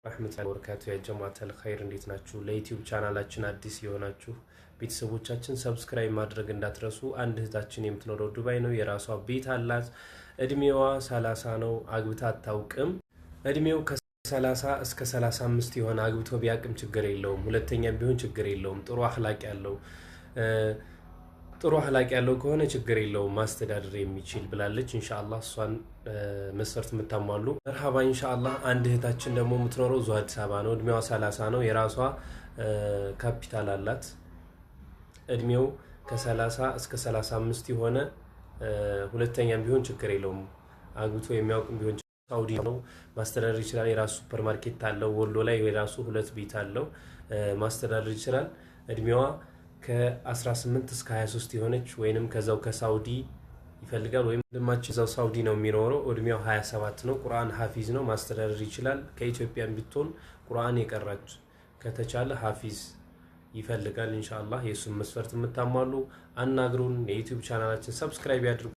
ረህመቱላሂ ወበረካቱ ያ ጀማዓተል ኸይር እንዴት ናችሁ? ለዩቲዩብ ቻናላችን አዲስ የሆናችሁ ቤተሰቦቻችን ሰብስክራይብ ማድረግ እንዳትረሱ። አንድ እህታችን የምትኖረው ዱባይ ነው። የራሷ ቤት አላት። እድሜዋ 30 ነው። አግብታ አታውቅም። እድሜው ከ30 እስከ 35 የሆነ አግብቶ ቢያቅም ችግር የለውም። ሁለተኛ ቢሆን ችግር የለውም። ጥሩ አኽላቅ ያለው ከሆነ ችግር የለውም። ማስተዳደር የሚችል ብላለች። ኢንሻአላህ እሷን መስፈርት የምታሟሉ መርሃባ ኢንሻአላህ። አንድ እህታችን ደግሞ የምትኖረው እዚሁ አዲስ አበባ ነው። እድሜዋ 30 ነው። የራሷ ካፒታል አላት። እድሜው ከ30 እስከ 35 የሆነ ሁለተኛም ቢሆን ችግር የለውም። አግብቶ የሚያውቅም ቢሆን ሳውዲ ነው። ማስተዳደር ይችላል። የራሱ ሱፐር ማርኬት አለው። ወሎ ላይ የራሱ 2 ቤት አለው። ማስተዳደር ይችላል። እድሜዋ ከ18 እስከ 23 የሆነች ወይንም ከዛው ከሳውዲ ይፈልጋል። ወይም ወንድማችን እዛው ሳውዲ ነው የሚኖረው። እድሜው 27 ነው። ቁርአን ሐፊዝ ነው። ማስተዳደር ይችላል። ከኢትዮጵያም ቢትሆን ቁርአን የቀራች ከተቻለ ሐፊዝ ይፈልጋል። ኢንሻአላህ የሱን መስፈርት የምታሟሉ አናግሩን። የዩቲዩብ ቻናላችን ሰብስክራይብ ያድርጉ።